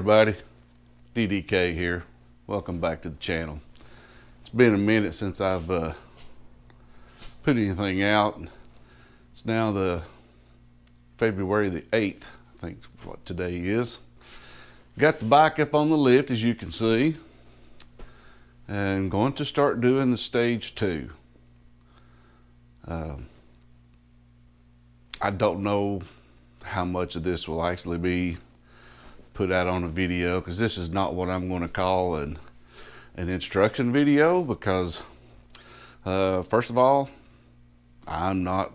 everybody, DDK here. Welcome back to the channel. It's been a minute since I've put anything out. It's now the February the 8th, I think is what today is. Got the bike up on the lift, as you can see, and going to start doing the stage 2. I don't know how much of this will actually be put out on a video, because this is not what I'm going to call an instruction video, because first of all, I'm not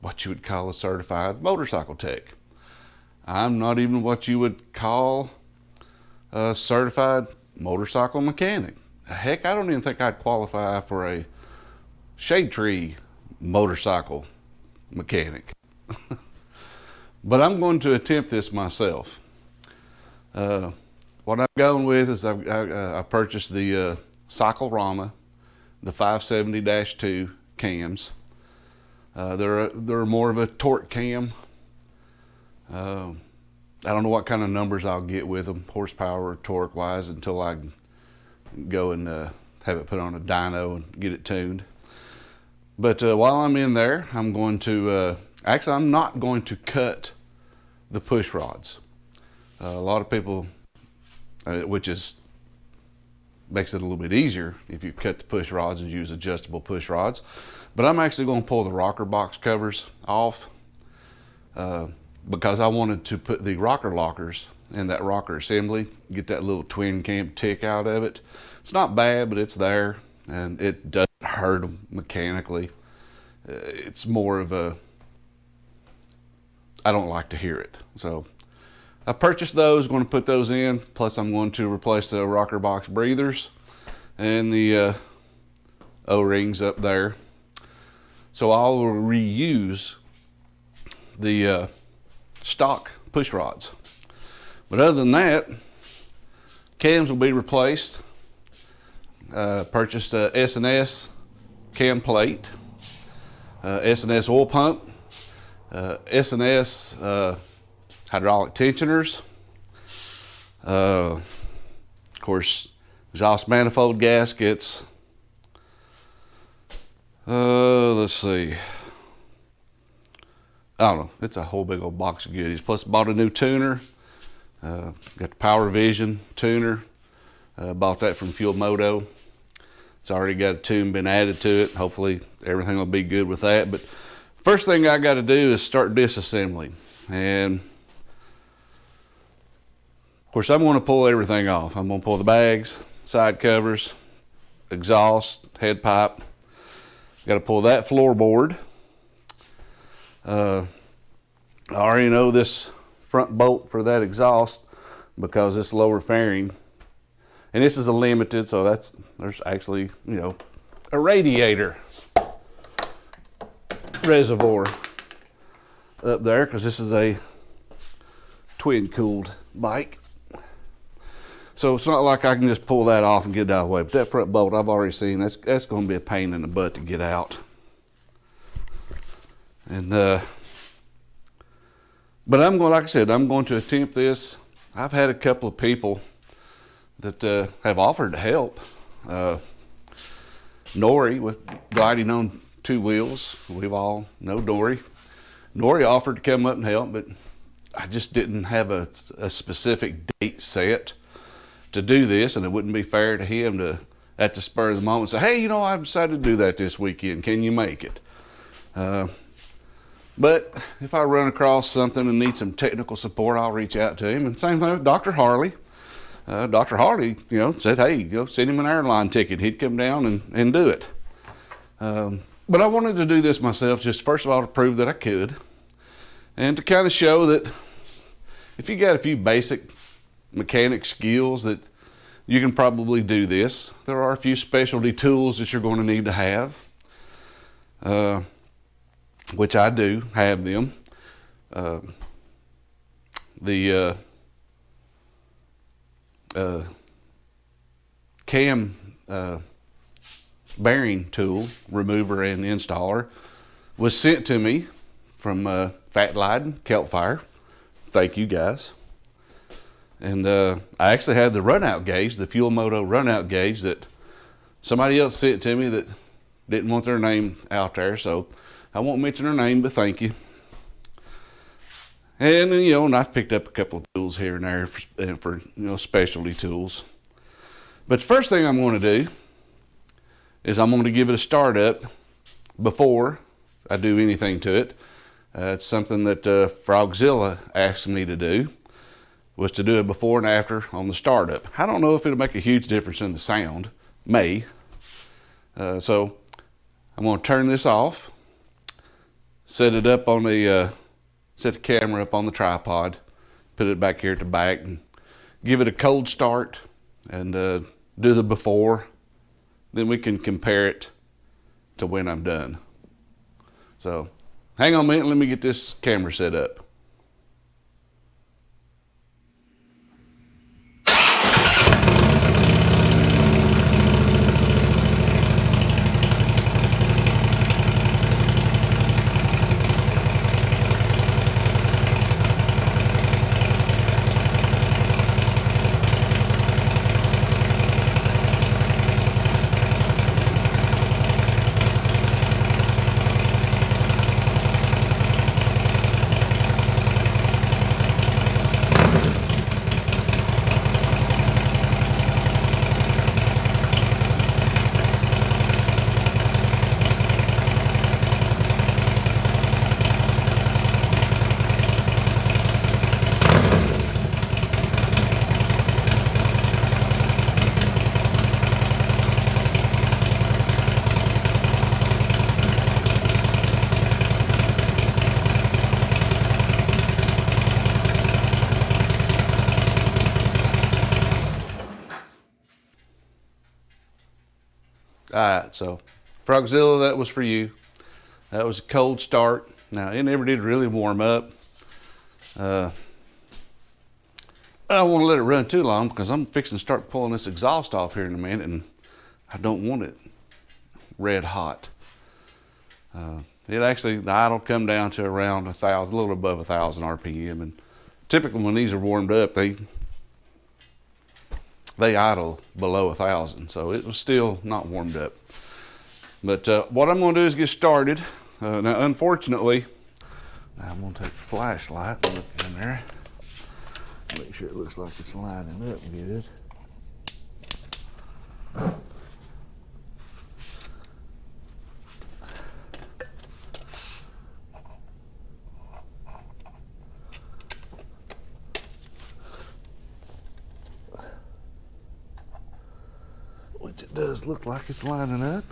what you would call a certified motorcycle tech. I'm not even what you would call a certified motorcycle mechanic. Heck, I don't even think I'd qualify for a shade tree motorcycle mechanic. But I'm going to attempt this myself. What I'm going with is I purchased the Cyclerama, the 570-2 cams. They're more of a torque cam. I don't know what kind of numbers I'll get with them, horsepower or torque wise, until I go and have it put on a dyno and get it tuned. But while I'm in there, I'm going to actually, I'm not going to cut the push rods. A lot of people, which makes it a little bit easier if you cut the push rods and use adjustable push rods. But I'm actually going to pull the rocker box covers off because I wanted to put the rocker lockers in that rocker assembly, get that little twin cam tick out of it. It's not bad, but it's there, and it doesn't hurt them mechanically. It's more of a, I don't like to hear it. So I purchased those, going to put those in, plus I'm going to replace the rocker box breathers and the O-rings up there. So I'll reuse the stock push rods. But other than that, cams will be replaced. Purchased a S&S cam plate, S&S oil pump, S&S hydraulic tensioners, of course, exhaust manifold gaskets. Let's see. I don't know. It's a whole big old box of goodies. Plus, bought a new tuner. Got the Power Vision tuner. Bought that from Fuel Moto. It's already got a tune been added to it. Hopefully, everything will be good with that. But first thing I got to do is start disassembling. And of course, I'm going to pull everything off. I'm going to pull the bags, side covers, exhaust, head pipe. Got to pull that floorboard. I already know this front bolt for that exhaust because it's lower fairing. And this is a limited, so there's actually, you know, a radiator reservoir up there, because this is a twin cooled bike. So it's not like I can just pull that off and get it out of the way. But that front bolt I've already seen, that's going to be a pain in the butt to get out. And but I'm going, like I said, I'm going to attempt this. I've had a couple of people that have offered to help. Nori, with gliding on 2 wheels, we've all know Nori. Nori offered to come up and help, but I just didn't have a specific date set to do this, and it wouldn't be fair to him to, at the spur of the moment, say, hey, you know, I decided to do that this weekend. Can you make it? But if I run across something and need some technical support, I'll reach out to him. And same thing with Dr. Harley. Dr. Harley, you know, said, hey, you know, send him an airline ticket. He'd come down and do it. But I wanted to do this myself, just first of all to prove that I could, and to kind of show that if you got a few basic mechanic skills, that you can probably do this. There are a few specialty tools that you're going to need to have, which I do have them. The cam bearing tool remover and installer was sent to me from Fat Liden Kelp Fire. Thank you guys. And I actually had the runout gauge, the Fuel Moto runout gauge that somebody else sent to me that didn't want their name out there, so I won't mention her name, but thank you. And and I've picked up a couple of tools here and there for specialty tools. But the first thing I'm going to do is I'm going to give it a start up before I do anything to it. It's something that Frogzilla asked me to do, was to do it before and after on the startup. I don't know if it'll make a huge difference in the sound. May. So I'm going to turn this off, set it up on the set the camera up on the tripod, put it back here at the back, and give it a cold start, and do the before. Then we can compare it to when I'm done. So hang on a minute, let me get this camera set up. All right, so Frogzilla, that was for you. That was a cold start. Now, it never did really warm up. I don't want to let it run too long because I'm fixing to start pulling this exhaust off here in a minute, and I don't want it red hot. It actually, the idle come down to around 1,000, a little above 1,000 RPM, and typically when these are warmed up, they idle below 1,000, so it was still not warmed up. But what I'm going to do is get started. Now, unfortunately, I'm going to take a flashlight and look in there, make sure it looks like it's lining up good. Which it does look like it's lining up.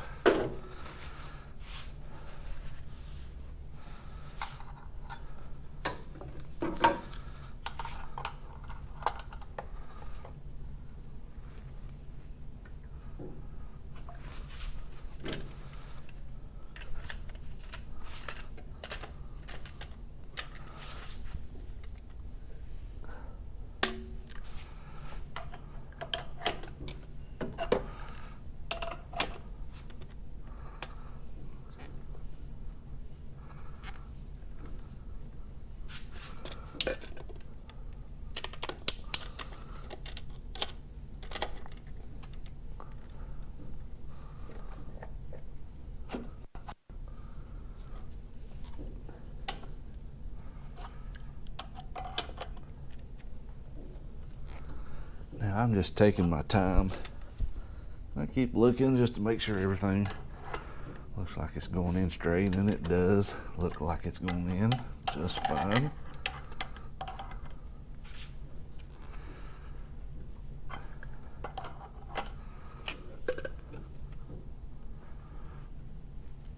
Now I'm just taking my time. I keep looking just to make sure everything looks like it's going in straight, and it does look like it's going in just fine.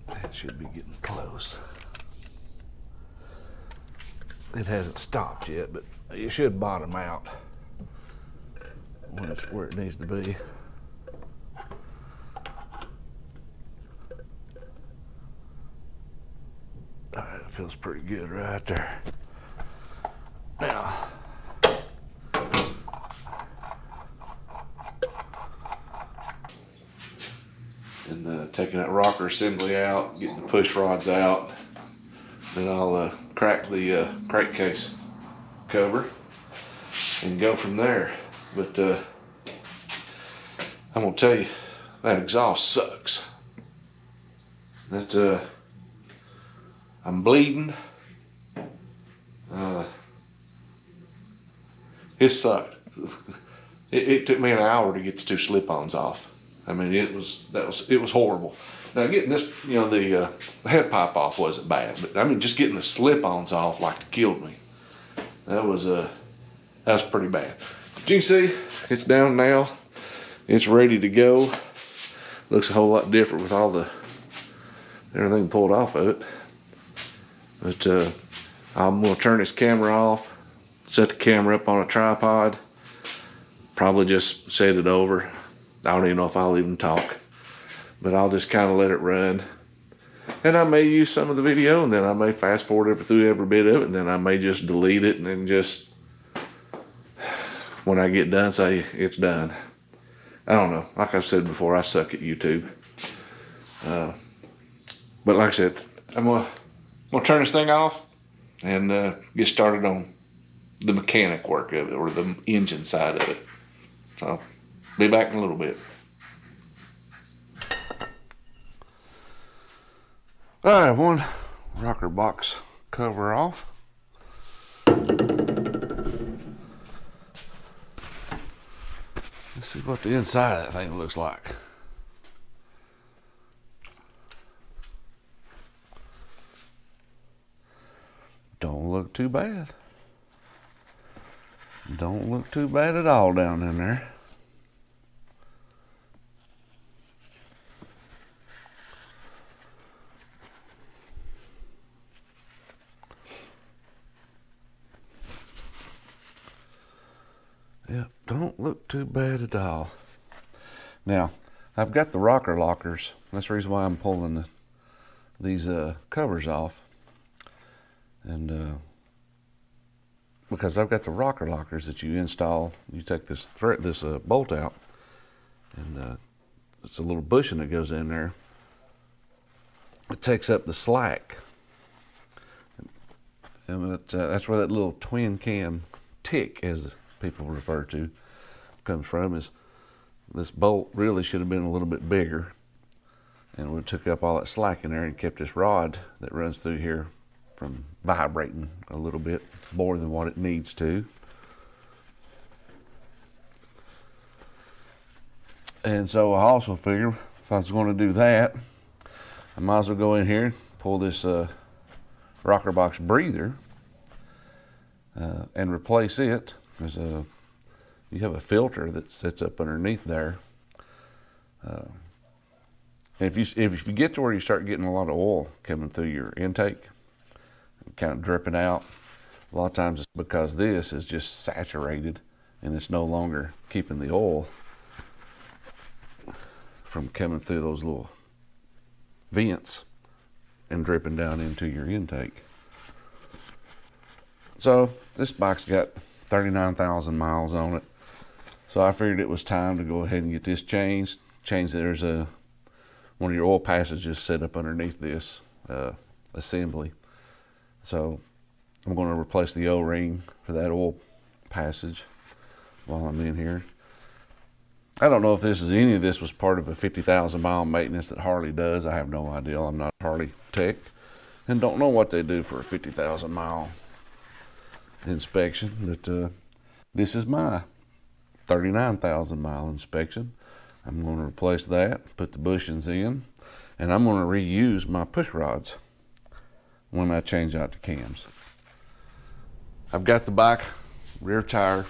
It should be getting close. It hasn't stopped yet, but it should bottom out when it's where it needs to be. All right, that feels pretty good right there. Now, and taking that rocker assembly out, getting the push rods out, then I'll crack the crankcase cover. and go from there. But I'm gonna tell you, that exhaust sucks. That I'm bleeding. It sucked. It took me an hour to get the two slip-ons off. I mean, it was horrible. Now getting this, the head pipe off wasn't bad, but I mean, just getting the slip-ons off like killed me. That was pretty bad. But you can see it's down now. It's ready to go. Looks a whole lot different with all the everything pulled off of it. But I'm gonna turn this camera off, set the camera up on a tripod, probably just set it over. I don't even know if I'll even talk, but I'll just kind of let it run. And I may use some of the video, and then I may fast forward through every bit of it, and then I may just delete it, and then just, when I get done, say it's done. I don't know. Like I've said before, I suck at YouTube. But like I said, I'm gonna turn this thing off and get started on the mechanic work of it, or the engine side of it. So, be back in a little bit. All right, one rocker box cover off. Let's see what the inside of that thing looks like. Don't look too bad. Don't look too bad at all down in there. Yep, don't look too bad at all. Now, I've got the rocker lockers. That's the reason why I'm pulling these covers off. And because I've got the rocker lockers that you install, you take this bolt out, and it's a little bushing that goes in there. It takes up the slack, and that's where that little twin cam tick, as people refer to, comes from. Is this bolt really should have been a little bit bigger, and we took up all that slack in there and kept this rod that runs through here from vibrating a little bit more than what it needs to. And so I also figured if I was going to do that, I might as well go in here, pull this rocker box breather and replace it. You have a filter that sits up underneath there. And if you get to where you start getting a lot of oil coming through your intake, kind of dripping out, a lot of times it's because this is just saturated and it's no longer keeping the oil from coming through those little vents and dripping down into your intake. So this bike's got 39,000 miles on it. So I figured it was time to go ahead and get this changed. There's one of your oil passages set up underneath this assembly. So I'm going to replace the O-ring for that oil passage while I'm in here. I don't know if any of this was part of a 50,000 mile maintenance that Harley does. I have no idea. I'm not a Harley tech and don't know what they do for a 50,000 mile inspection. But this is my 39,000 mile inspection. I'm going to replace that, put the bushings in, and I'm going to reuse my push rods when I change out the cams. I've got the bike rear tire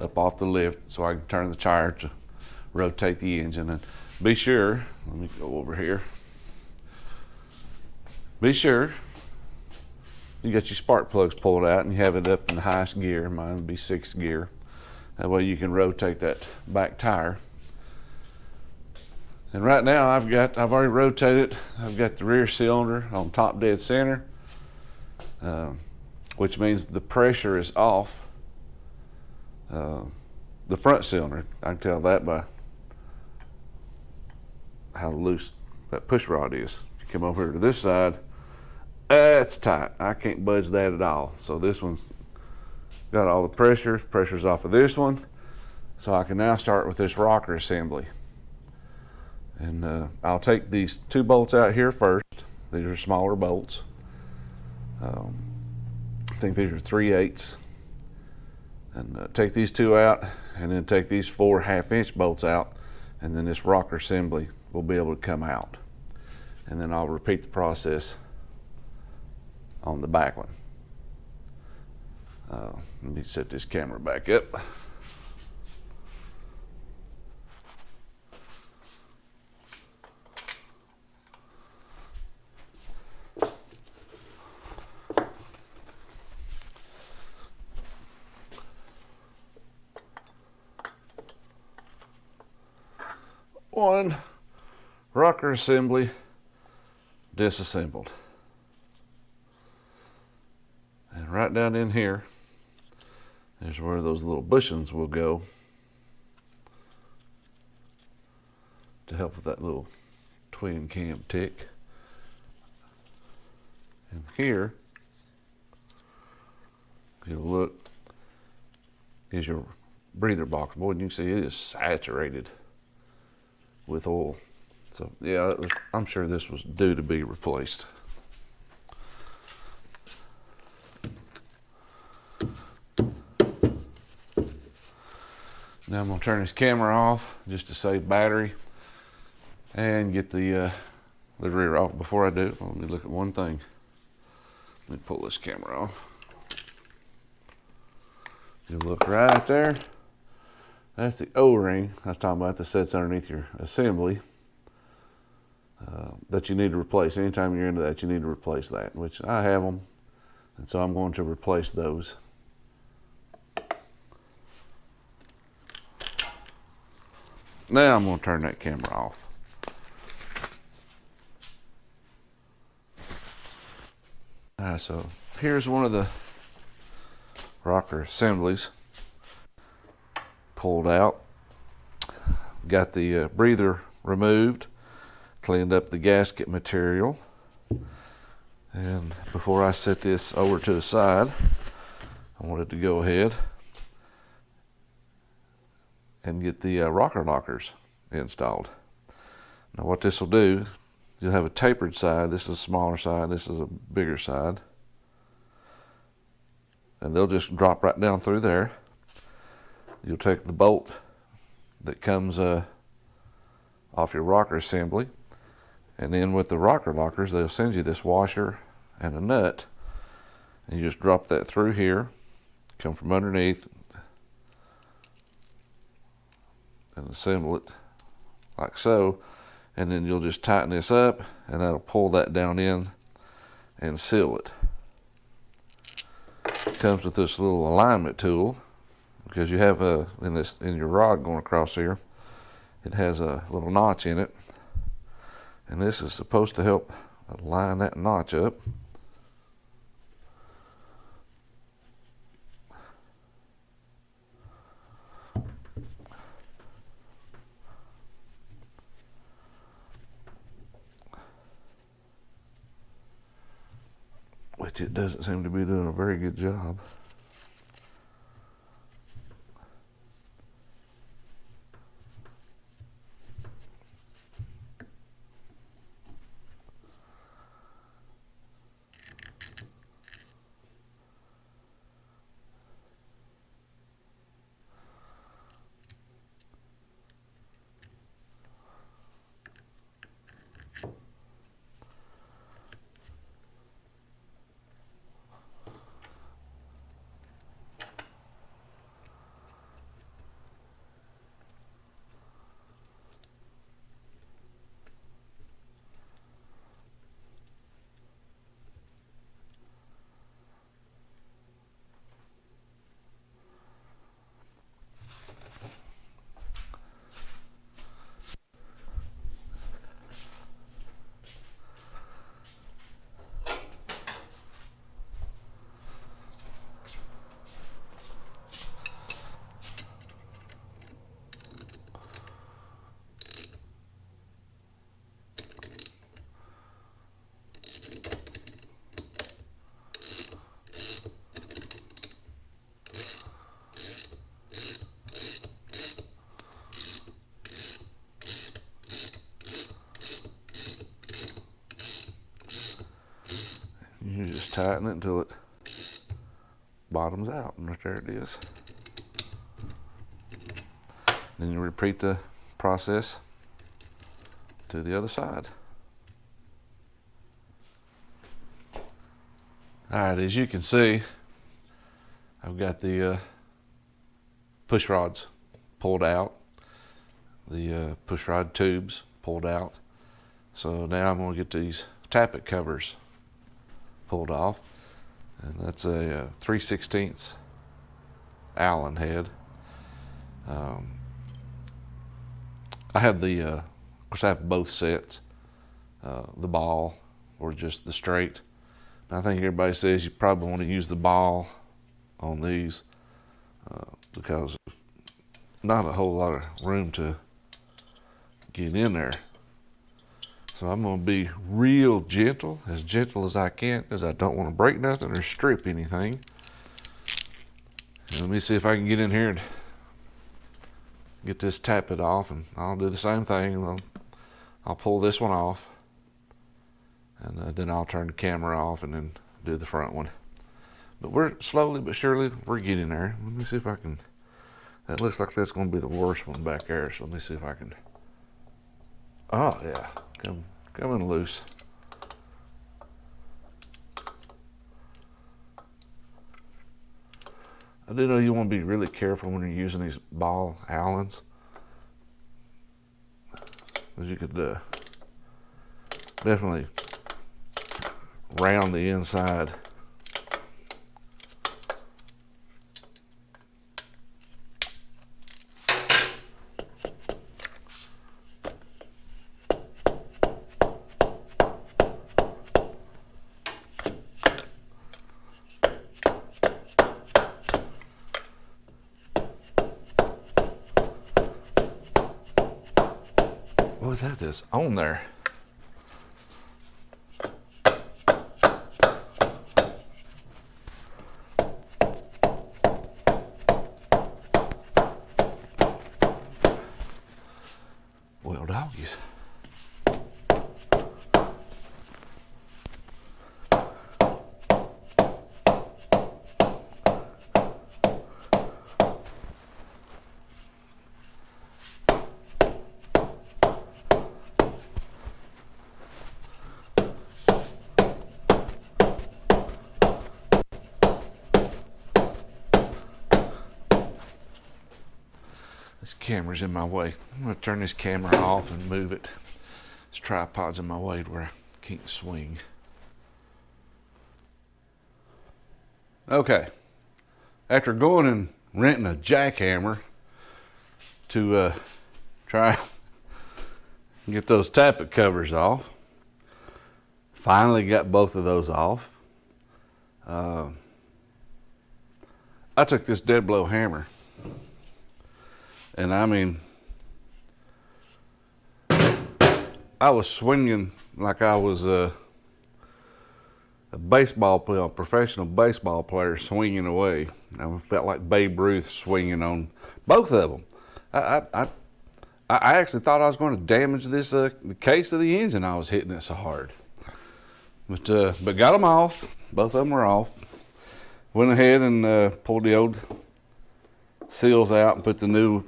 up off the lift so I can turn the tire to rotate the engine. And be sure, let me go over here. Be sure you got your spark plugs pulled out and you have it up in the highest gear. Mine would be 6th gear. That way you can rotate that back tire. And right now I've already rotated. I've got the rear cylinder on top dead center, which means the pressure is off the front cylinder. I can tell that by how loose that push rod is. If you come over here to this side, it's tight. I can't budge that at all. So this one's Got all the pressure's off of this one. So I can now start with this rocker assembly. And I'll take these 2 bolts out here first. These are smaller bolts. I think these are 3/8. And take these 2 out, and then take these 4 1/2-inch bolts out, and then this rocker assembly will be able to come out. And then I'll repeat the process on the back one. Let me set this camera back up. One rocker assembly disassembled. And right down in here is where those little bushings will go to help with that little twin cam tick. And here, if you look, is your breather box. Boy, you can see it is saturated with oil. So yeah, I'm sure this was due to be replaced. Now I'm going to turn this camera off just to save battery and get the rear off. Before I do, let me look at one thing. Let me pull this camera off. You look right there. That's the O-ring I was talking about that sits underneath your assembly that you need to replace. Anytime you're into that, you need to replace that, which I have them, and so I'm going to replace those. Now I'm going to turn that camera off. So here's one of the rocker assemblies pulled out. Got the breather removed, cleaned up the gasket material, and before I set this over to the side, I wanted to go ahead and get the rocker lockers installed. Now what this will do, you'll have a tapered side. This is a smaller side, this is a bigger side, and they'll just drop right down through there. You'll take the bolt that comes off your rocker assembly, and then with the rocker lockers they'll send you this washer and a nut, and you just drop that through here, come from underneath and assemble it like so, and then you'll just tighten this up and that'll pull that down in and seal it. It comes with this little alignment tool, because you have in your rod going across here, it has a little notch in it, and this is supposed to help line that notch up. Which it doesn't seem to be doing a very good job. You just tighten it until it bottoms out, and right there it is. Then you repeat the process to the other side. Alright, as you can see, I've got the push rods pulled out, the push rod tubes pulled out. So now I'm going to get these tappet covers pulled off, and that's a 3/16 Allen head. I have of course I have both sets, the ball or just the straight. And I think everybody says you probably want to use the ball on these because not a whole lot of room to get in there. So I'm going to be real gentle as I can, because I don't want to break nothing or strip anything. And let me see if I can get in here and get this tappet off, and I'll do the same thing. I'll pull this one off, and then I'll turn the camera off and then do the front one. But we're slowly but surely, we're getting there. Let me see if I can, that looks like that's going to be the worst one back there, so let me see if I can, oh yeah, coming loose. I do know you want to be really careful when you're using these ball Allens, because you could definitely round the inside. Boy, that is on there. Well, doggies. This camera's in my way. I'm going to turn this camera off and move it. This tripod's in my way to where I can't swing. Okay. After going and renting a jackhammer to try and get those tappet covers off, finally got both of those off. I took this dead blow hammer, and I mean, I was swinging like I was a baseball player, a professional baseball player swinging away. I felt like Babe Ruth swinging on both of them. I actually thought I was going to damage this the case of the engine. I was hitting it so hard, but got them off. Both of them were off. Went ahead and pulled the old seals out and put the new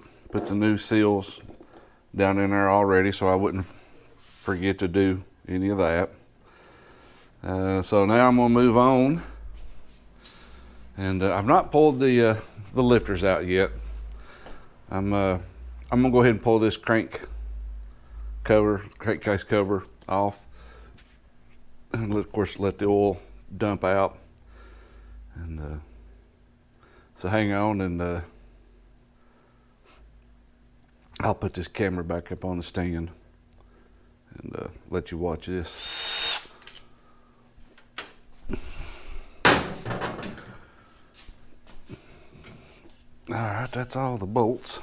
seals down in there already, so I wouldn't forget to do any of that. So now I'm gonna move on, and I've not pulled the lifters out yet. I'm gonna go ahead and pull this crankcase cover off, and of course let the oil dump out. And so hang on, and I'll put this camera back up on the stand and let you watch this. All right, that's all the bolts.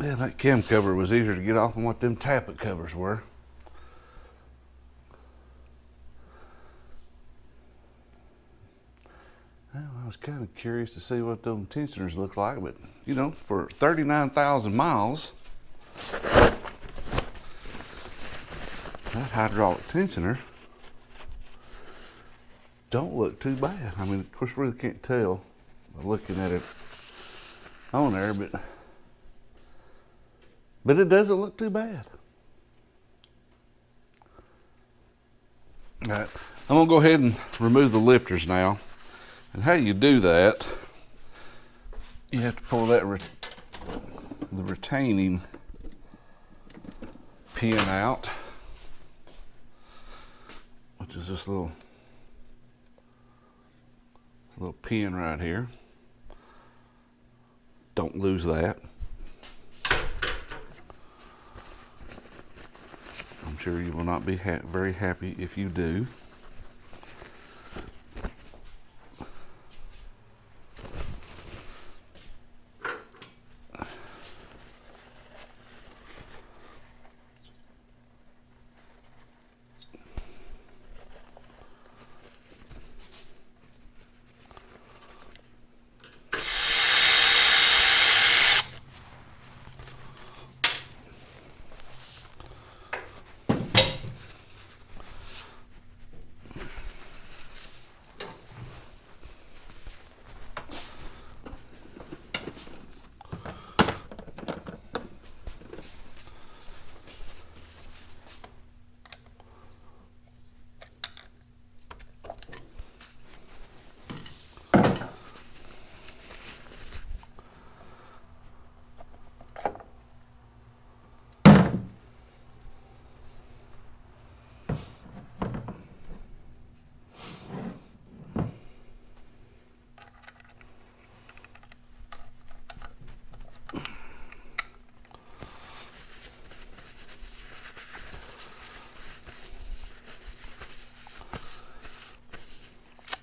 Yeah, that cam cover was easier to get off than what them tappet covers were. was kind of curious to see what those tensioners look like, but you know, for 39,000 miles, that hydraulic tensioner don't look too bad. I mean, of course, really can't tell by looking at it on there, but it doesn't look too bad. All right, I'm gonna go ahead and remove the lifters now. And how you do that, you have to pull that the retaining pin out, which is this little pin right here. Don't lose that. I'm sure you will not be very happy if you do.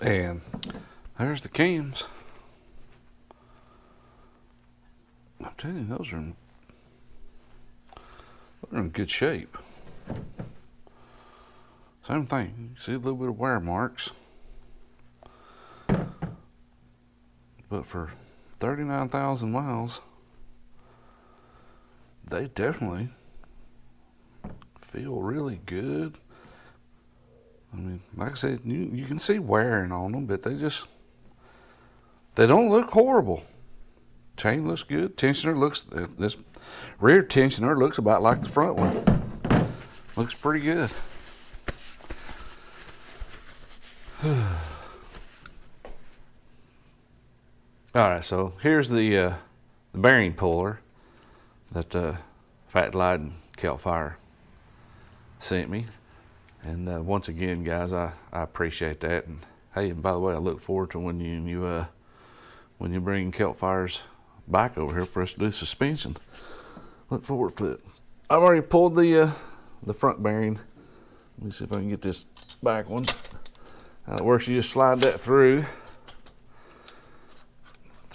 And there's the cams. I'm telling you, those are in good shape. Same thing. You see a little bit of wear marks. But for 39,000 miles, they definitely feel really good. I mean, like I said, you can see wearing on them, but they don't look horrible. Chain looks good. Tensioner looks, this rear tensioner looks about like the front one. Looks pretty good. All right, so here's the bearing puller that Fat Light and Kelp Fire sent me. And once again, guys, I appreciate that. And hey, and by the way, I look forward to when you bring Kelp Fire's bike over here for us to do suspension. Look forward to it. I've already pulled the front bearing. Let me see if I can get this back one. How it works, you just slide that through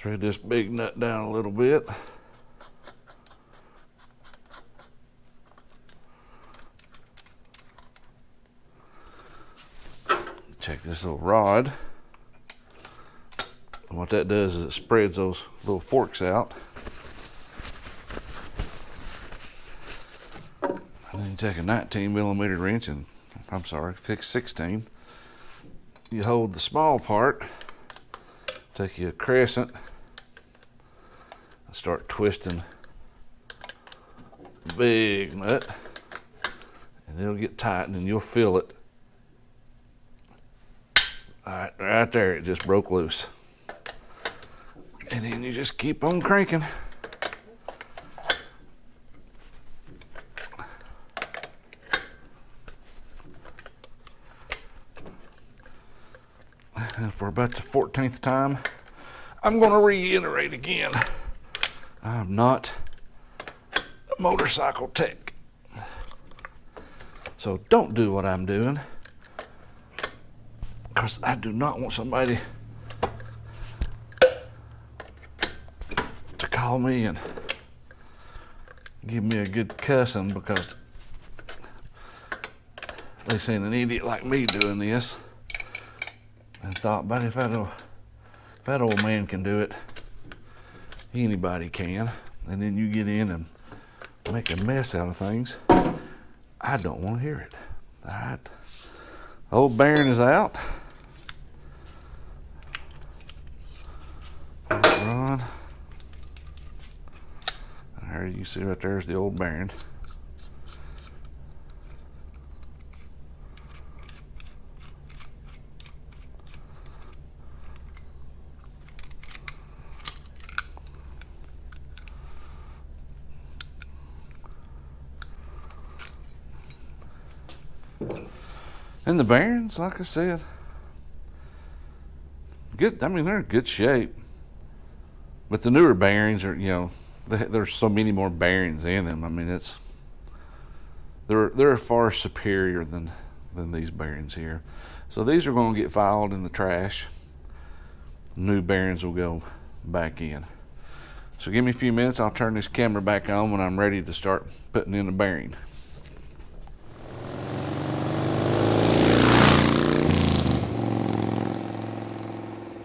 this big nut down a little bit. Check this little rod. And what that does is it spreads those little forks out. And then you take a 19mm wrench and, I'm sorry, fix 16. You hold the small part, take you a crescent, and start twisting the big nut, and it'll get tight and you'll feel it. All right, right there, it just broke loose. And then you just keep on cranking. And for about the 14th time, I'm going to reiterate again. I'm not a motorcycle tech. So don't do what I'm doing, because I do not want somebody to call me and give me a good cussing because they seen an idiot like me doing this and thought, but if I'd If that old man can do it, anybody can. And then you get in and make a mess out of things. I don't want to hear it. All right. Old bearing is out. Run. There you see right there's the old bearing. And the bearings, like I said, good. I mean, they're in good shape. But the newer bearings are, you know, there's so many more bearings in them. I mean, they're far superior than these bearings here. So these are going to get filed in the trash. New bearings will go back in. So give me a few minutes. I'll turn this camera back on when I'm ready to start putting in the bearing.